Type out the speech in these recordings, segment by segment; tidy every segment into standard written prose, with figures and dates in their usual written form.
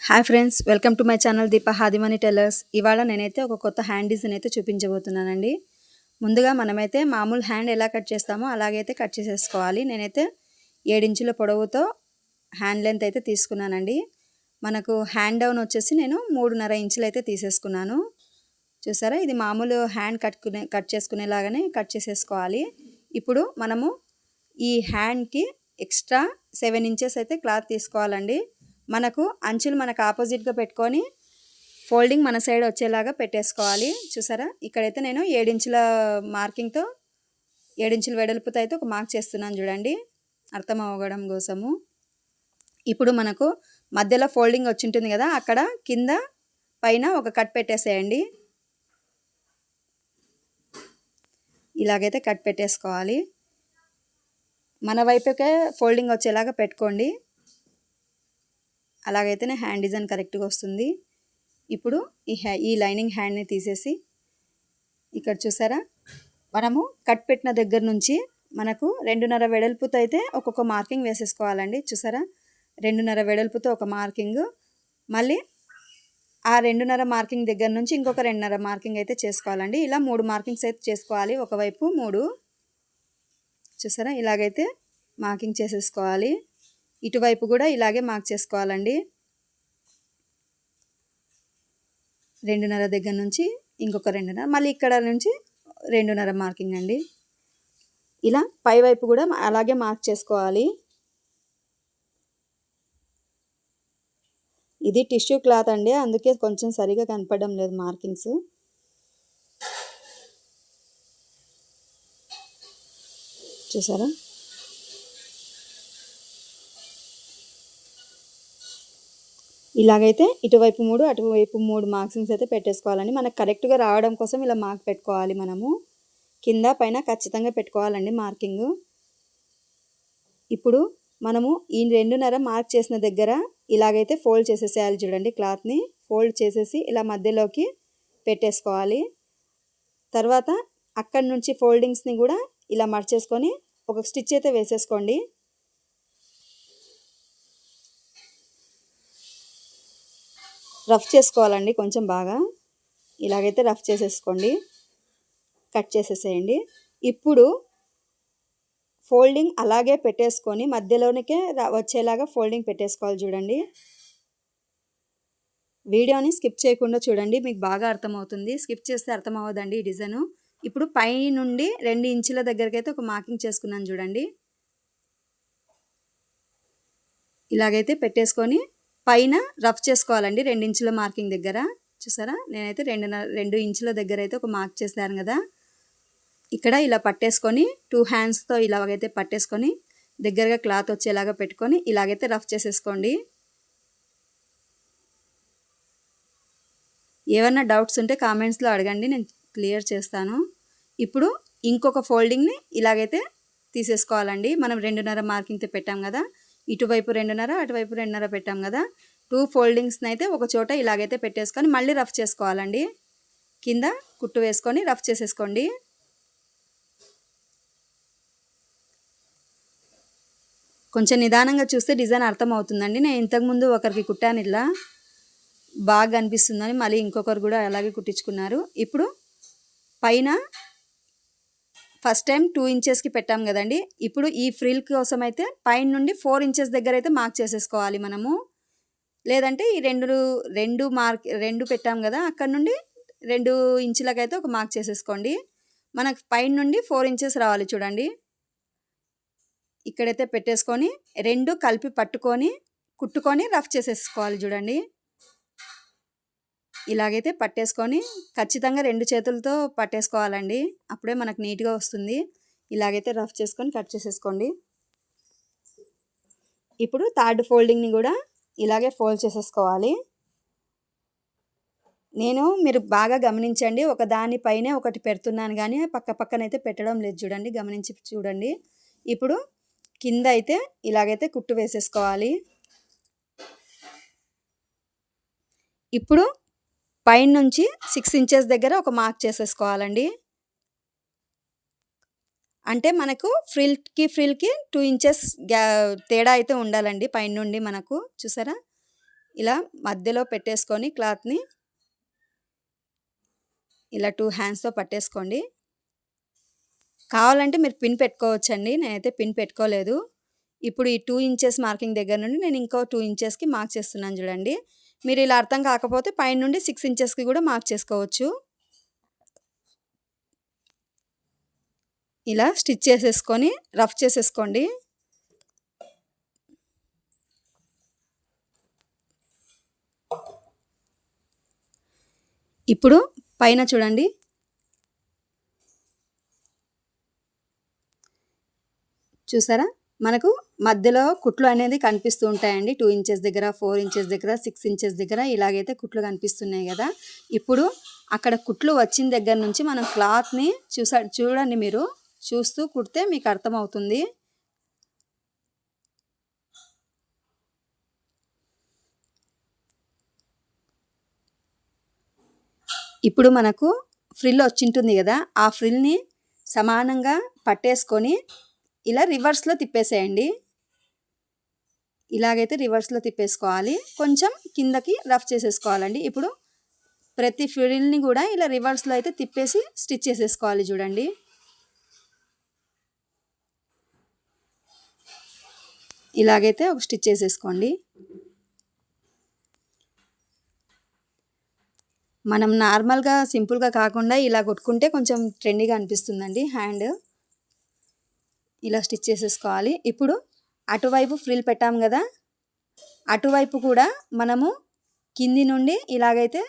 Hi friends, welcome to my channel Deepa Hadimani tellers. ఇవాళ నేనైతే ఒక కొత్త హ్యాండ్ డిజైన్ అయితే చూపించబోతున్నానండి. ముందుగా మనమైతే మామూలు హ్యాండ్ ఎలా కట్ చేస్తామో అలాగైతే కట్ చేసేసుకోవాలి. నేనైతే 7 ఇంచుల పొడవుతో హ్యాండ్ లెంత్ అయితే తీసుకున్నానండి. మనకు హ్యాండ్ డౌన్ వచ్చేసి నేను 3.5 ఇంచులు అయితే తీసేసుకున్నాను. చూసారా, ఇది మామూలు హ్యాండ్ కట్ చేసుకునేలాగానే కట్ చేసేసుకోవాలి. ఇప్పుడు మనము ఈ హ్యాండ్కి ఎక్స్ట్రా 7 ఇంచెస్ అయితే క్లాత్ తీసుకోవాలండి. మనకు అంచులు మనకు ఆపోజిట్గా పెట్టుకొని ఫోల్డింగ్ మన సైడ్ వచ్చేలాగా పెట్టేసుకోవాలి. చూసారా, ఇక్కడైతే నేను 7 ఇంచుల మార్కింగ్తో 7 ఇంచుల వెడల్పుతో అయితే ఒక మార్క్ చేస్తున్నాను చూడండి, అర్థం అవ్వడం కోసము. ఇప్పుడు మనకు మధ్యలో ఫోల్డింగ్ వచ్చి ఉంటుంది కదా, అక్కడ కింద పైన ఒక కట్ పెట్టేసేయండి. ఇలాగైతే కట్ పెట్టేసుకోవాలి. మన వైపుకే ఫోల్డింగ్ వచ్చేలాగా పెట్టుకోండి. అలాగైతేనే హ్యాండ్ డిజైన్ కరెక్ట్గా వస్తుంది. ఇప్పుడు ఈ లైనింగ్ హ్యాండ్ని తీసేసి ఇక్కడ చూసారా, మనము కట్ పెట్టిన దగ్గర నుంచి మనకు 2.5 వెడల్పుతో అయితే ఒక్కొక్క మార్కింగ్ వేసేసుకోవాలండి. చూసారా, 2.5 వెడల్పుతో ఒక మార్కింగ్, మళ్ళీ ఆ 2.5 మార్కింగ్ దగ్గర నుంచి ఇంకొక 2.5 మార్కింగ్ అయితే చేసుకోవాలండి. ఇలా 3 మార్కింగ్స్ అయితే చేసుకోవాలి, ఒకవైపు 3. చూసారా, ఇలాగైతే మార్కింగ్ చేసేసుకోవాలి. ఇటువైపు కూడా ఇలాగే మార్క్ చేసుకోవాలండి. 2.5 దగ్గర నుంచి ఇంకొక 2.5, మళ్ళీ ఇక్కడ నుంచి 2.5 మార్కింగ్ అండి. ఇలా పై వైపు కూడా అలాగే మార్క్ చేసుకోవాలి. ఇది టిష్యూ క్లాత్ అండి, అందుకే కొంచెం సరిగా కనపడడం లేదు మార్కింగ్స్. చూసారా, ఇలాగైతే ఇటువైపు 3 అటువైపు 3 మార్కింగ్స్ అయితే పెట్టేసుకోవాలండి. మనకు కరెక్ట్గా రావడం కోసం ఇలా మార్క్ పెట్టుకోవాలి. మనము కింద పైన ఖచ్చితంగా పెట్టుకోవాలండి మార్కింగ్. ఇప్పుడు మనము ఈ 2.5 మార్క్ చేసిన దగ్గర ఇలాగైతే ఫోల్డ్ చేసేసేయాలి చూడండి. క్లాత్ని ఫోల్డ్ చేసేసి ఇలా మధ్యలోకి పెట్టేసుకోవాలి. తర్వాత అక్కడి నుంచి ఫోల్డింగ్స్ని కూడా ఇలా మర్చేసుకొని ఒక స్టిచ్ అయితే వేసేసుకోండి. రఫ్ చేసుకోవాలండి కొంచెం బాగా. ఇలాగైతే రఫ్ చేసేసుకోండి, కట్ చేసేసేయండి. ఇప్పుడు ఫోల్డింగ్ అలాగే పెట్టేసుకొని మధ్యలోనికే వచ్చేలాగా ఫోల్డింగ్ పెట్టేసుకోవాలి చూడండి. వీడియోని స్కిప్ చేయకుండా చూడండి, మీకు బాగా అర్థమవుతుంది. స్కిప్ చేస్తే అర్థం అవ్వదండి ఈ డిజైను. ఇప్పుడు పై నుండి 2 ఇంచుల దగ్గరికి అయితే ఒక మార్కింగ్ చేసుకున్నాను చూడండి. ఇలాగైతే పెట్టేసుకొని పైన రఫ్ చేసుకోవాలండి 2 ఇంచుల మార్కింగ్ దగ్గర. చూసారా, నేనైతే 2 ఇంచుల దగ్గర అయితే ఒక మార్క్ చేశాను కదా. ఇక్కడ ఇలా పట్టేసుకొని 2 హ్యాండ్స్తో ఇలాగైతే పట్టేసుకొని దగ్గరగా క్లాత్ వచ్చేలాగా పెట్టుకొని ఇలాగైతే రఫ్ చేసేసుకోండి. ఏమన్నా డౌట్స్ ఉంటే కామెంట్స్లో అడగండి, నేను క్లియర్ చేస్తాను. ఇప్పుడు ఇంకొక ఫోల్డింగ్ని ఇలాగైతే తీసేసుకోవాలండి. మనం 2.5 మార్కింగ్తో పెట్టాం కదా, ఇటువైపు 2.5 అటువైపు 2.5 పెట్టాం కదా. 2 ఫోల్డింగ్స్ని అయితే ఒక చోట ఇలాగైతే పెట్టేసుకొని మళ్ళీ రఫ్ చేసుకోవాలండి. కింద కుట్టు వేసుకొని రఫ్ చేసేసుకోండి. కొంచెం నిదానంగా చూస్తే డిజైన్ అర్థం అవుతుందండి. నేను ఇంతకుముందు ఒకరికి కుట్టాను, ఇలా బాగా అనిపిస్తుందని మళ్ళీ ఇంకొకరు కూడా అలాగే కుట్టించుకున్నారు. ఇప్పుడు పైన ఫస్ట్ టైం 2 ఇంచెస్కి పెట్టాం కదండి. ఇప్పుడు ఈ ఫ్రిల్ కోసం అయితే పైన నుండి 4 ఇంచెస్ దగ్గర అయితే మార్క్ చేసేసుకోవాలి మనము. లేదంటే ఈ 2 పెట్టాం కదా, అక్కడ నుండి 2 ఇంచులకైతే ఒక మార్క్ చేసేసుకోండి. మనకు పైన నుండి 4 ఇంచెస్ రావాలి చూడండి. ఇక్కడైతే పెట్టేసుకొని 2 కలిపి పట్టుకొని కుట్టుకొని రఫ్ చేసేసుకోవాలి చూడండి. ఇలాగైతే పట్టేసుకొని ఖచ్చితంగా 2 చేతులతో పట్టేసుకోవాలండి, అప్పుడే మనకు నీట్గా వస్తుంది. ఇలాగైతే రఫ్ చేసుకొని కట్ చేసేసుకోండి. ఇప్పుడు 3rd ఫోల్డింగ్ని కూడా ఇలాగే ఫోల్డ్ చేసేసుకోవాలి. మీరు బాగా గమనించండి, ఒక దానిపైనే ఒకటి పెడుతున్నాను కానీ పక్క పక్కనైతే పెట్టడం లేదు చూడండి, గమనించి చూడండి. ఇప్పుడు కింద అయితే ఇలాగైతే కుట్టు వేసేసుకోవాలి. ఇప్పుడు పైన నుంచి 6 ఇంచెస్ దగ్గర ఒక మార్క్ చేసేసుకోవాలండి. అంటే మనకు ఫ్రిల్కి 2 ఇంచెస్ తేడా అయితే ఉండాలండి పైన నుండి మనకు. చూసారా, ఇలా మధ్యలో పెట్టేసుకొని క్లాత్‌ని ఇలా 2 హ్యాండ్స్‌తో పట్టేసుకోండి. కావాలంటే మీరు పిన్ పెట్టుకోవచ్చండి. నేనైతే పిన్ పెట్టుకోలేదు. ఇప్పుడు ఈ 2 ఇంచెస్ మార్కింగ్ దగ్గర నుండి నేను ఇంకో 2 ఇంచెస్‌కి మార్క్ చేస్తున్నాను చూడండి. మీరు ఇలా అర్థం కాకపోతే పైన నుండి 6 ఇంచెస్‌కి కూడా మార్క్ చేసుకోవచ్చు. ఇలా స్టిచ్ చేసేసుకొని రఫ్ చేసేసుకోండి. ఇప్పుడు పైన చూడండి. చూసారా? మనకు మధ్యలో కుట్లు అనేది కనిపిస్తూ ఉంటాయండి. 2 ఇంచెస్ దగ్గర, 4 ఇంచెస్ దగ్గర, 6 ఇంచెస్ దగ్గర ఇలాగైతే కుట్లు కనిపిస్తున్నాయి గదా! ఇప్పుడు అక్కడ కుట్లు వచ్చిన దగ్గర నుంచి మనం క్లాత్‌ని చూడండి మీరు. చూస్తూ కుడితే మీకు అర్థమవుతుంది. ఇప్పుడు మనకు ఫ్రిల్ వచ్చింటుంది గదా! ఆ ఫ్రిల్‌ని సమానంగా పట్టేసుకొని ఇలా రివర్స్‌లో తిప్పేసేయండి. ఇలాగైతే రివర్స్‌లో తిప్పేసుకోవాలి. కొంచెం కిందకి రఫ్ చేసేసుకోవాలండి. ఇప్పుడు ప్రతి ఫ్రిల్‌ని గూడా ఇలా రివర్స్‌లో అయితే తిప్పేసి స్టిచ్ చేసేసుకోవాలి చూడండి. ఇలాగైతే ఒక స్టిచ్ చేసేసుకోండి. మనం నార్మల్‌గా సింపుల్‌గా కాకుండా ఇలా కొట్టుకుంటే కొంచెం ట్రెండీగా అనిపిస్తుందండి హ్యాండ్. ఇలా స్టిచ్ చేసేసుకోవాలి. ఇప్పుడు అటువైపు ఫ్రిల్ పెట్టాం గదా! అటువైపు కూడా మనము కింది నుండి ఇలాగైతే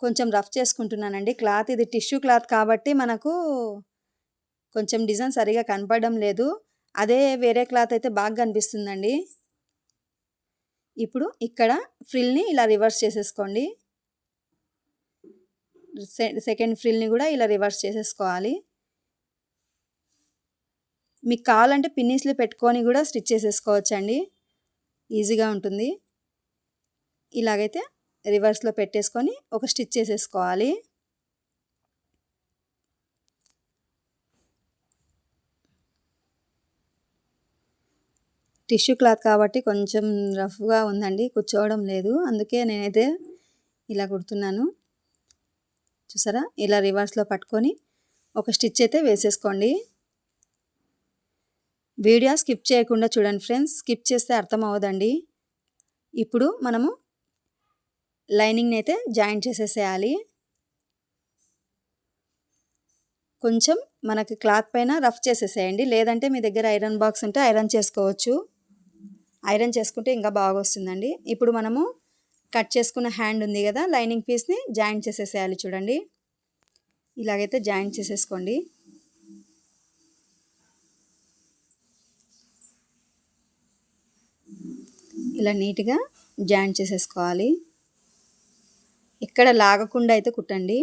కొంచెం రఫ్ చేసుకుంటున్నానండి. క్లాత్ ఇది టిష్యూ క్లాత్ కాబట్టి మనకు కొంచెం డిజైన్ సరిగ్గా కనపడడం లేదు. అదే వేరే క్లాత్ అయితే బాగా కనిపిస్తుందండి. ఇప్పుడు ఇక్కడ ఫ్రిల్‌ని ఇలా రివర్స్ చేసేసుకోండి. సెకండ్ ఫ్రిల్‌ని కూడా ఇలా రివర్స్ చేసేసుకోవాలి. మీకు కావాలంటే పిన్నీస్‌లు పెట్టుకొని కూడా స్టిచ్ చేసేసుకోవచ్చండి. ఈజీగా ఉంటుంది. ఇలాగైతే రివర్స్‌లో పెట్టేసుకొని ఒక స్టిచ్ చేసేసుకోవాలి. టిష్యూ క్లాత్ కాబట్టి కొంచెం రఫ్‌గా ఉందండి. కూర్చోవడం లేదు. అందుకే నేనైతే ఇలా కుడుతున్నాను. చూసారా? ఇలా రివర్స్‌లో పట్టుకొని ఒక స్టిచ్ అయితే వేసేసుకోండి. వీడియో స్కిప్ చేయకుండా చూడండి ఫ్రెండ్స్. స్కిప్ చేస్తే అర్థం అవ్వదండి. ఇప్పుడు మనము లైనింగ్‌ని అయితే జాయింట్ చేసేసేయాలి. కొంచెం మనకి క్లాత్ పైన రఫ్ చేసేసేయండి. లేదంటే మీ దగ్గర ఐరన్ బాక్స్ ఉంటే ఐరన్ చేసుకోవచ్చు. ఐరన్ చేసుకుంటే ఇంకా బాగొస్తుందండి. ఇప్పుడు మనము కట్ చేసుకున్న హ్యాండ్ ఉంది కదా! లైనింగ్ పీస్‌ని జాయింట్ చేసేసేయాలి చూడండి. ఇలాగైతే జాయింట్ చేసేసుకోండి. ఇలా నీట్‌గా జాయింట్ చేసేసుకోవాలి. ఎక్కడ లాగకుండా అయితే కుట్టండి.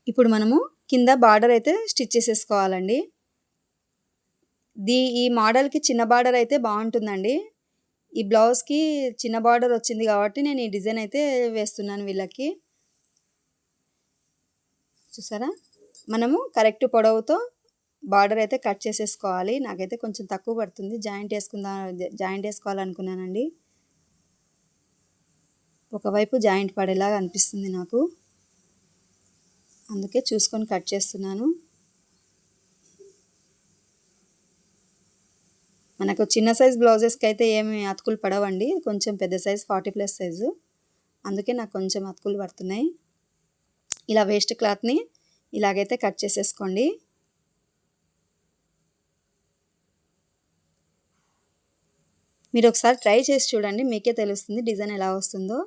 ఇప్పుడు మనము కింద బార్డర్ అయితే స్టిచ్ చేసేసుకోవాలండి. ఈ మోడల్‌కి చిన్న బార్డర్ అయితే బావుంటుందండి. ఈ బ్లౌజ్‌కి చిన్న బార్డర్ వచ్చింది కాబట్టి నేను ఈ డిజైన్ అయితే వేస్తున్నాను వీళ్ళకి. చూసారా? మనము కరెక్ట్ పొడవుతో బార్డర్ అయితే కట్ చేసేసుకోవాలి. నాకైతే కొంచెం తక్కువ పడుతుంది. జాయింట్ వేసుకోవాలనుకున్నానండి. ఒకవైపు జాయింట్ పడేలాగా అనిపిస్తుంది నాకు. అందుకే చూసుకొని కట్ చేస్తున్నాను. మనకు చిన్న సైజ్ బ్లౌజెస్‌కి అయితే ఏమి అతుకులు పడవండి. కొంచెం పెద్ద సైజ్ 40+ సైజు. అందుకే నాకు కొంచెం అతుకులు పడుతున్నాయి. ఇలా వేస్ట్ క్లాత్‌ని ఇలాగైతే కట్ చేసేసుకోండి. మీరు ఒకసారి ట్రై చేసి చూడండి. మీకే తెలుస్తుంది డిజైన్ ఎలా వస్తుందో.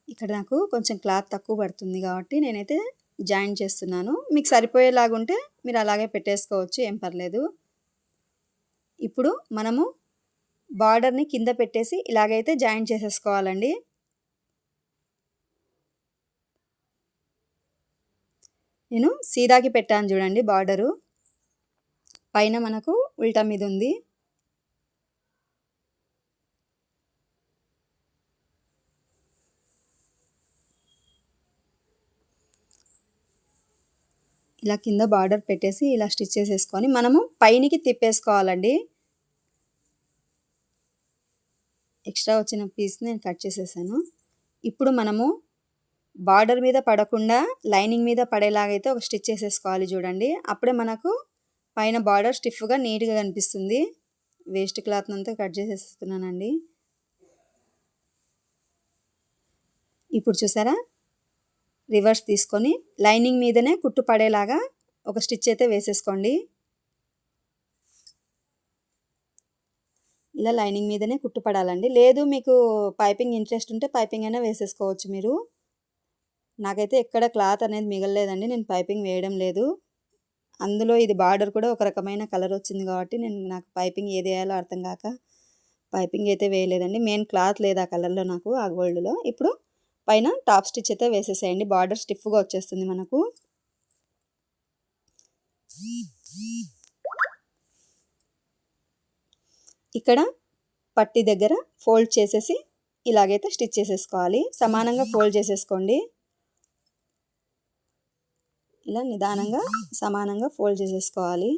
ఇక్కడ నాకు కొంచెం క్లాత్ తక్కువ పడుతుంది కాబట్టి నేనైతే జాయిన్ చేస్తున్నాను. మీకు సరిపోయేలాగుంటే మీరు అలాగే పెట్టేసుకోవచ్చు. ఏం పర్లేదు. ఇప్పుడు మనము బార్డర్‌ని కింద పెట్టేసి ఇలాగైతే జాయిన్ చేసేసుకోవాలండి. నేను సీదాకి పెట్టాను చూడండి బార్డరు. పైన మనకు ఉల్టా మీద ఉంది. ఇలా కింద బార్డర్ పెట్టేసి ఇలా స్టిచ్ చేసేసుకొని మనము పైనికి తిప్పేసుకోవాలండి. ఎక్స్ట్రా వచ్చిన పీస్ నేను కట్ చేసేసాను. ఇప్పుడు మనము బార్డర్ మీద పడకుండా లైనింగ్ మీద పడేలాగైతే ఒక స్టిచ్ చేసేసుకోవాలి చూడండి. అప్పుడే మనకు పైన బార్డర్ స్టిఫ్గా నీట్గా కనిపిస్తుంది. వేస్ట్ క్లాత్ అంతా కట్ చేసేస్తున్నానండి. ఇప్పుడు చూసారా, రివర్స్ తీసుకొని లైనింగ్ మీదనే కుట్టు పడేలాగా ఒక స్టిచ్ అయితే వేసేసుకోండి. ఇలా లైనింగ్ మీదనే కుట్టు పడాలండి. లేదు మీకు పైపింగ్ ఇంట్రెస్ట్ ఉంటే పైపింగ్ అయినా వేసేసుకోవచ్చు మీరు. నాకైతే ఎక్కడ క్లాత్ అనేది మిగలలేదండి, నేను పైపింగ్ వేయడం లేదు. అందులో ఇది బార్డర్ కూడా ఒక రకమైన కలర్ వచ్చింది కాబట్టి నాకు పైపింగ్ ఏది వేయాలో అర్థం కాక పైపింగ్ అయితే వేయలేదండి. మెయిన్ క్లాత్ లేదు ఆ కలర్లో నాకు, ఆ గోల్డ్లో. ఇప్పుడు పైన టాప్ స్టిచ్ అయితే వేసేసేయండి. బార్డర్ స్టిఫ్గా వచ్చేస్తుంది మనకు. ఇక్కడ పట్టి దగ్గర ఫోల్డ్ చేసేసి ఇలాగైతే స్టిచ్ చేసేసుకోవాలి. సమానంగా ఫోల్డ్ చేసేసుకోండి. ఇలా నిదానంగా సమానంగా ఫోల్డ్ చేసేసుకోవాలి.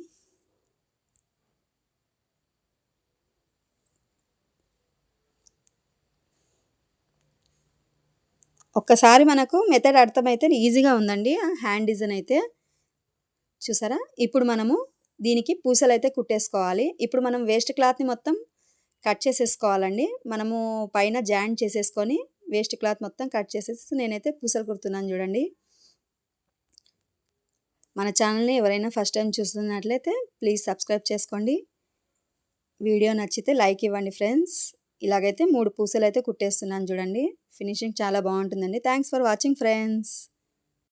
ఒక్కసారి మనకు మెథడ్ అర్థమైతే ఈజీగా ఉందండి హ్యాండ్ డిజైన్ అయితే. చూసారా, ఇప్పుడు మనము దీనికి పూసలు అయితే కుట్టేసుకోవాలి. ఇప్పుడు మనం వేస్ట్ క్లాత్ని మొత్తం కట్ చేసేసుకోవాలండి. మనము పైన జాయింట్ చేసేసుకొని వేస్ట్ క్లాత్ మొత్తం కట్ చేసేసి నేనైతే పూసలు కుడుతున్నాను చూడండి. మన ఛానల్ని ఎవరైనా ఫస్ట్ టైం చూస్తున్నట్లయితే ప్లీజ్ సబ్స్క్రైబ్ చేసుకోండి. వీడియో నచ్చితే లైక్ ఇవ్వండి ఫ్రెండ్స్. ఇలాగైతే 3 పూసలు అయితే కుట్టేస్తున్నాను చూడండి. ఫినిషింగ్ చాలా బాగుంటుందండి. Thanks for watching friends.